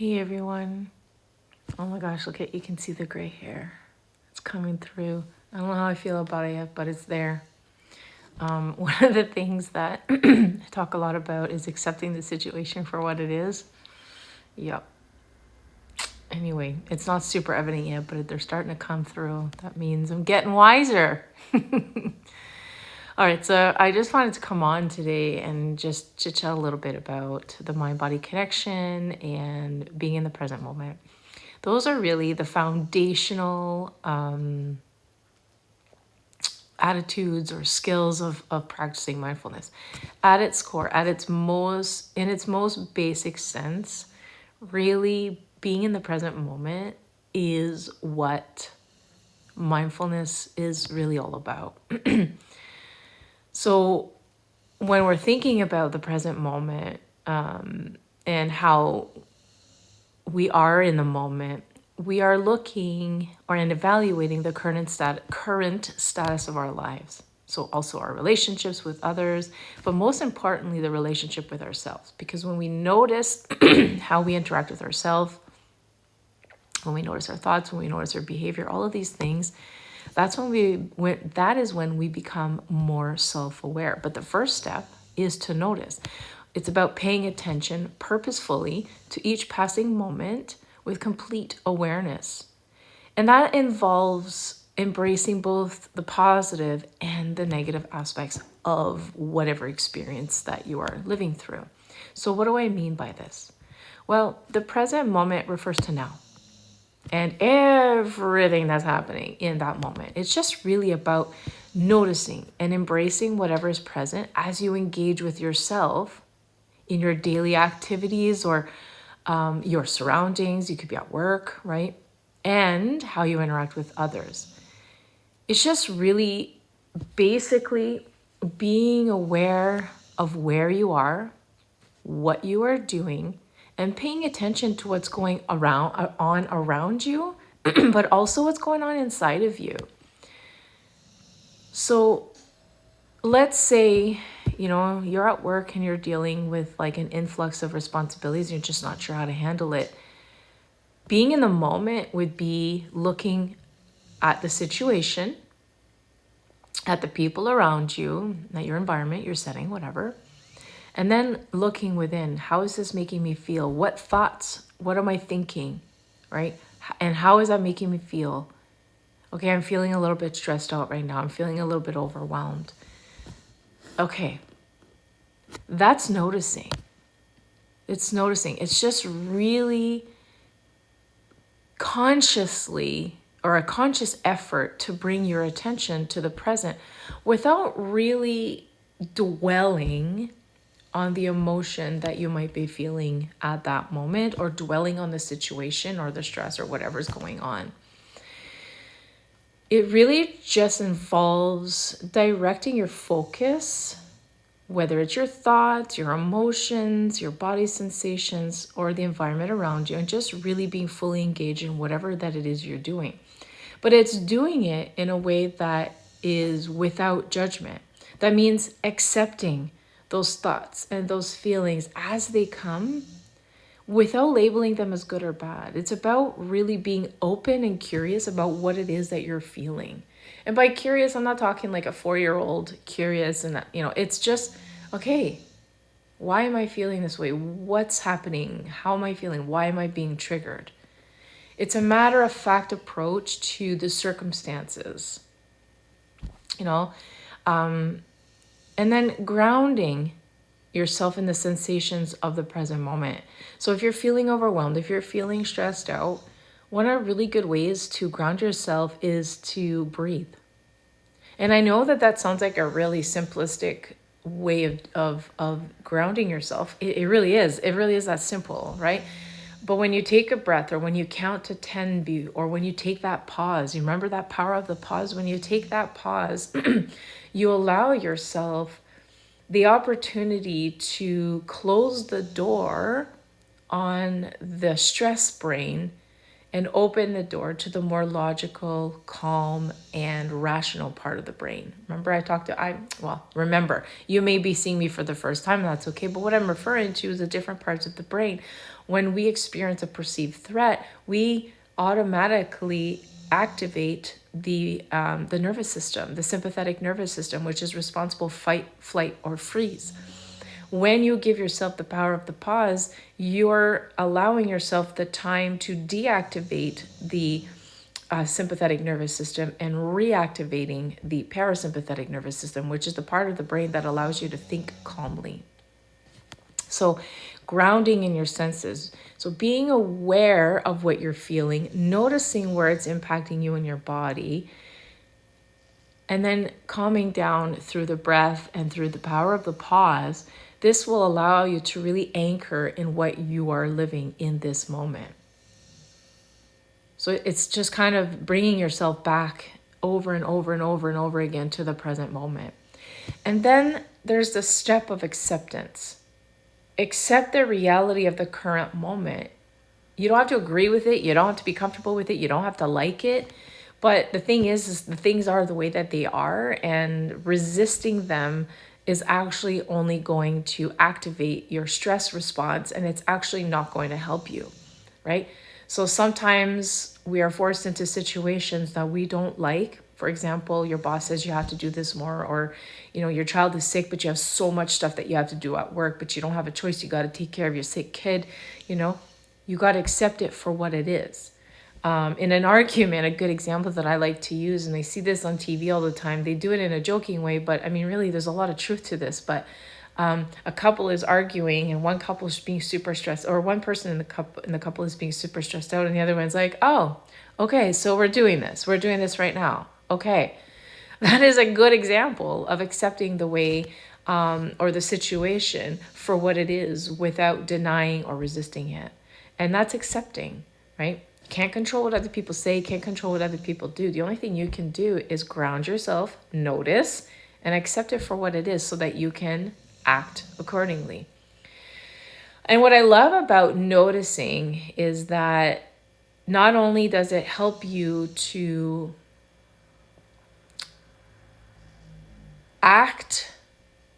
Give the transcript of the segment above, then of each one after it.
Hey everyone. Oh my gosh, look at, you can see the gray hair. It's coming through. I don't know how I feel about it yet, but it's there. One of the things that I talk a lot about is accepting the situation for what it is. Yep. Anyway, it's not super evident yet, but they're starting to come through. That means I'm getting wiser. All right, so I just wanted to come on today and just chit chat a little bit about the mind-body connection and being in the present moment. Those are really the foundational attitudes or skills of practicing mindfulness. At its core, in its most basic sense, really being in the present moment is what mindfulness is really all about. So when we're thinking about the present moment and how we are in the moment, we are looking or and evaluating the current status of our lives. So also our relationships with others, but most importantly, the relationship with ourselves. Because when we notice how we interact with ourselves, when we notice our thoughts, when we notice our behavior, all of these things, that is when we become more self-aware. But the first step is to notice. It's about paying attention purposefully to each passing moment with complete awareness. And that involves embracing both the positive and the negative aspects of whatever experience that you are living through. So what do I mean by this? Well, the present moment refers to now and everything that's happening in that moment. It's just really about noticing and embracing whatever is present as you engage with yourself in your daily activities or your surroundings. You could be at work, right? And how you interact with others. It's just really basically being aware of where you are, what you are doing, and paying attention to what's going around you, but also what's going on inside of you. So let's say, you're at work and you're dealing with like an influx of responsibilities and you're just not sure how to handle it. Being in the moment would be looking at the situation, at the people around you, at your environment, your setting, whatever. And then looking within, how is this making me feel? What thoughts, what am I thinking, right? And how is that making me feel? Okay, I'm feeling a little bit stressed out right now. I'm feeling a little bit overwhelmed. Okay, that's noticing. It's noticing. It's just really consciously or a conscious effort to bring your attention to the present without really dwelling on the emotion that you might be feeling at that moment or dwelling on the situation or the stress or whatever's going on. It really just involves directing your focus, whether it's your thoughts, your emotions, your body sensations, or the environment around you, and just really being fully engaged in whatever that it is you're doing. But it's doing it in a way that is without judgment. That means accepting those thoughts and those feelings as they come without labeling them as good or bad. It's about really being open and curious about what it is that you're feeling. And by curious, I'm not talking like a 4-year-old curious and, it's just, okay, why am I feeling this way? What's happening? How am I feeling? Why am I being triggered? It's a matter of fact approach to the circumstances, and then grounding yourself in the sensations of the present moment. So if you're feeling overwhelmed, if you're feeling stressed out, one of the really good ways to ground yourself is to breathe. And I know that sounds like a really simplistic way of grounding yourself. It really is. It really is that simple, right? But when you take a breath or when you count to 10, or when you take that pause, you remember that power of the pause? When you take that pause, you allow yourself the opportunity to close the door on the stress brain and open the door to the more logical, calm, and rational part of the brain. Remember remember, you may be seeing me for the first time, and that's okay, but what I'm referring to is the different parts of the brain. When we experience a perceived threat, we automatically activate the nervous system, the sympathetic nervous system, which is responsible fight, flight, or freeze. When you give yourself the power of the pause, you're allowing yourself the time to deactivate the sympathetic nervous system and reactivating the parasympathetic nervous system, which is the part of the brain that allows you to think calmly. So, grounding in your senses. So, being aware of what you're feeling, noticing where it's impacting you in your body, and then calming down through the breath and through the power of the pause. This will allow you to really anchor in what you are living in this moment. So it's just kind of bringing yourself back over and over and over and over again to the present moment. And then there's the step of acceptance. Accept the reality of the current moment. You don't have to agree with it. You don't have to be comfortable with it. You don't have to like it. But the thing is the things are the way that they are, and resisting them is actually only going to activate your stress response, and it's actually not going to help you, right? So sometimes we are forced into situations that we don't like. For example, your boss says you have to do this more, or your child is sick, but you have so much stuff that you have to do at work, but you don't have a choice. You got to take care of your sick kid. You got to accept it for what it is. In an argument, a good example that I like to use, and I see this on TV all the time, they do it in a joking way, but I mean, really, there's a lot of truth to this. But a couple is arguing, and one couple is being super stressed, or one person in the couple is being super stressed out, and the other one's like, "Oh, okay, so we're doing this right now." Okay, that is a good example of accepting the way or the situation for what it is without denying or resisting it, and that's accepting, right? Can't control what other people say, can't control what other people do. The only thing you can do is ground yourself, notice, and accept it for what it is so that you can act accordingly. And what I love about noticing is that not only does it help you to act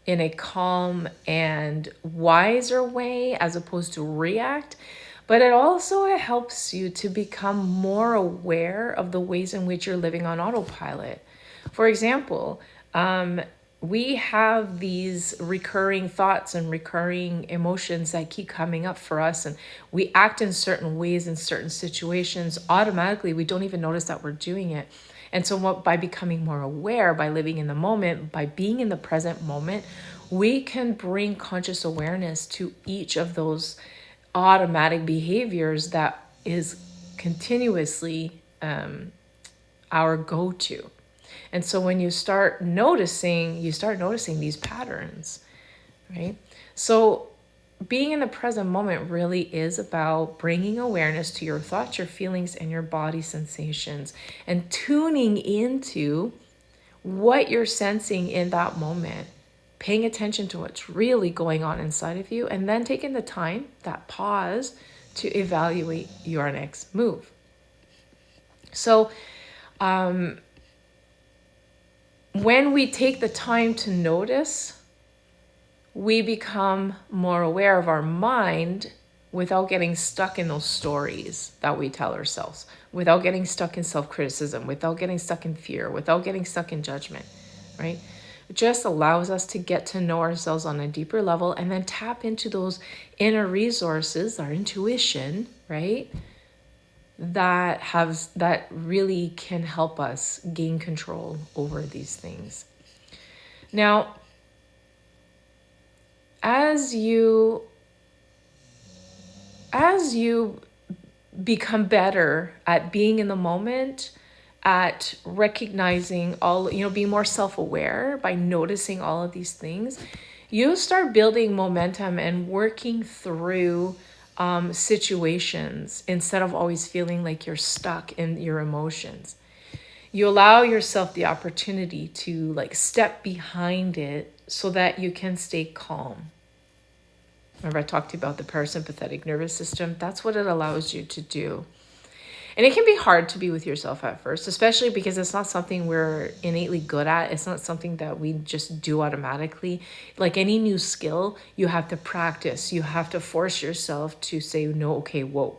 in a calm and wiser way as opposed to react, but it also helps you to become more aware of the ways in which you're living on autopilot. For example, we have these recurring thoughts and recurring emotions that keep coming up for us, and we act in certain ways in certain situations automatically. We don't even notice that we're doing it. And so by becoming more aware, by living in the moment, by being in the present moment, we can bring conscious awareness to each of those automatic behaviors that is continuously our go-to. And so when you start noticing these patterns, right? So being in the present moment really is about bringing awareness to your thoughts, your feelings, and your body sensations, and tuning into what you're sensing in that moment, paying attention to what's really going on inside of you, and then taking the time, that pause, to evaluate your next move. So when we take the time to notice, we become more aware of our mind without getting stuck in those stories that we tell ourselves, without getting stuck in self-criticism, without getting stuck in fear, without getting stuck in judgment, right? It just allows us to get to know ourselves on a deeper level and then tap into those inner resources, our intuition, right? That really can help us gain control over these things. Now, as you become better at being in the moment, at recognizing being more self-aware by noticing all of these things, you start building momentum and working through situations instead of always feeling like you're stuck in your emotions. You allow yourself the opportunity to step behind it so that you can stay calm. Remember I talked to you about the parasympathetic nervous system? That's what it allows you to do. And it can be hard to be with yourself at first, especially because it's not something we're innately good at. It's not something that we just do automatically. Like any new skill, you have to practice. You have to force yourself to say, no, okay, whoa.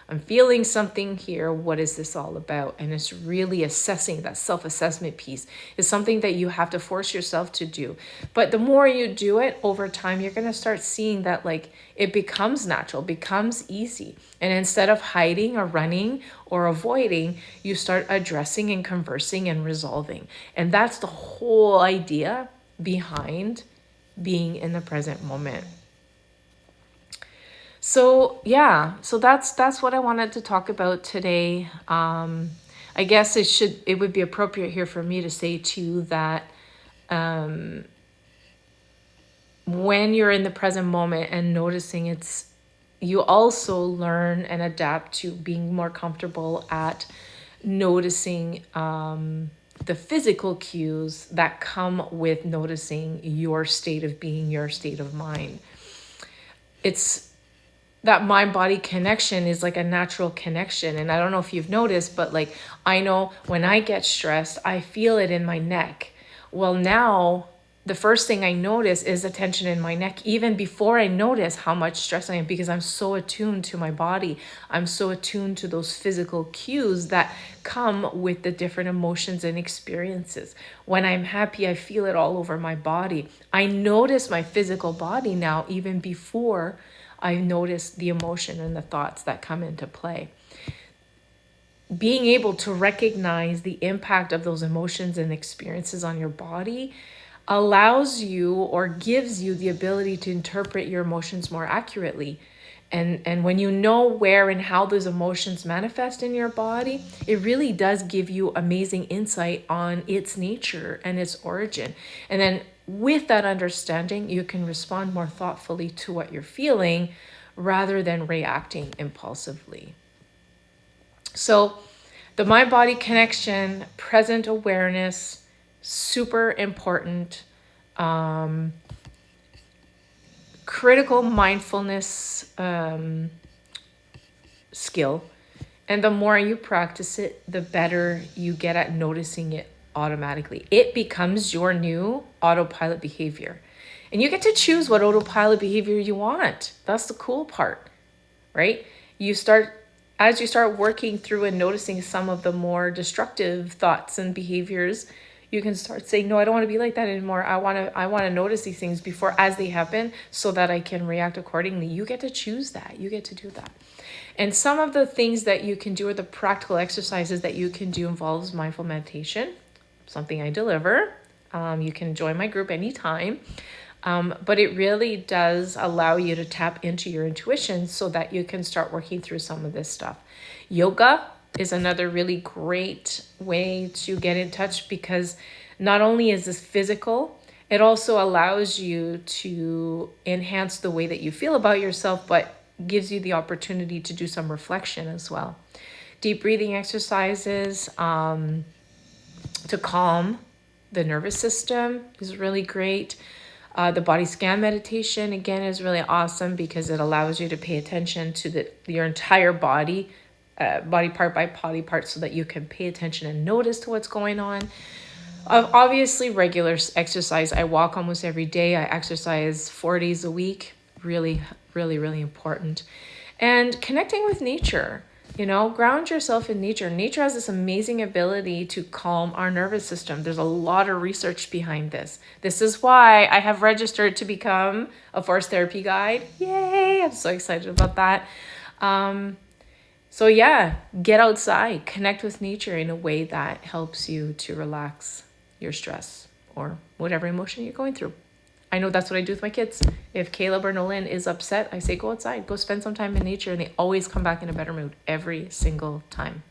I'm feeling something here. What is this all about? And it's really assessing. That self-assessment piece is something that you have to force yourself to do. But the more you do it over time, you're going to start seeing that like it becomes natural, becomes easy. And instead of hiding or running or avoiding, you start addressing and conversing and resolving. And that's the whole idea behind being in the present moment. So yeah, so that's what I wanted to talk about today. I guess it would be appropriate here for me to say too that when you're in the present moment and noticing you also learn and adapt to being more comfortable at noticing the physical cues that come with noticing your state of being, your state of mind. It's that mind-body connection is like a natural connection. And I don't know if you've noticed, but like, I know when I get stressed, I feel it in my neck. Well, now the first thing I notice is the tension in my neck, even before I notice how much stress I am, because I'm so attuned to my body. I'm so attuned to those physical cues that come with the different emotions and experiences. When I'm happy, I feel it all over my body. I notice my physical body now, even before I notice the emotion and the thoughts that come into play. Being able to recognize the impact of those emotions and experiences on your body allows you or gives you the ability to interpret your emotions more accurately. And when you know where and how those emotions manifest in your body, it really does give you amazing insight on its nature and its origin. And then with that understanding, you can respond more thoughtfully to what you're feeling rather than reacting impulsively. So the mind-body connection, present awareness, super important. Critical mindfulness skill. And the more you practice it, the better you get at noticing it automatically. It becomes your new autopilot behavior. And you get to choose what autopilot behavior you want. That's the cool part, right? As you start working through and noticing some of the more destructive thoughts and behaviors, you can start saying, no, I don't want to be like that anymore. I want to notice these things before as they happen so that I can react accordingly. You get to choose that. You get to do that. And some of the things that you can do, or the practical exercises that you can do, involves mindful meditation, something I deliver. You can join my group anytime. But it really does allow you to tap into your intuition so that you can start working through some of this stuff. Yoga is another really great way to get in touch, because not only is this physical, it also allows you to enhance the way that you feel about yourself, but gives you the opportunity to do some reflection as well. Deep breathing exercises to calm the nervous system is really great. The body scan meditation, again, is really awesome because it allows you to pay attention to your entire body, body part by body part, so that you can pay attention and notice to what's going on. Obviously, regular exercise. I walk almost every day. I exercise 4 days a week. Really, really, really important. And connecting with nature. Ground yourself in nature. Nature has this amazing ability to calm our nervous system. There's a lot of research behind this. This is why I have registered to become a forest therapy guide. Yay! I'm so excited about that. So yeah, get outside, connect with nature in a way that helps you to relax your stress or whatever emotion you're going through. I know that's what I do with my kids. If Caleb or Nolan is upset, I say, go outside, go spend some time in nature. And they always come back in a better mood every single time.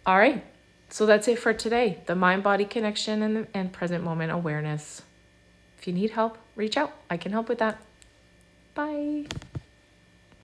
All right. So that's it for today. The mind-body connection and present moment awareness. If you need help, reach out. I can help with that. Bye.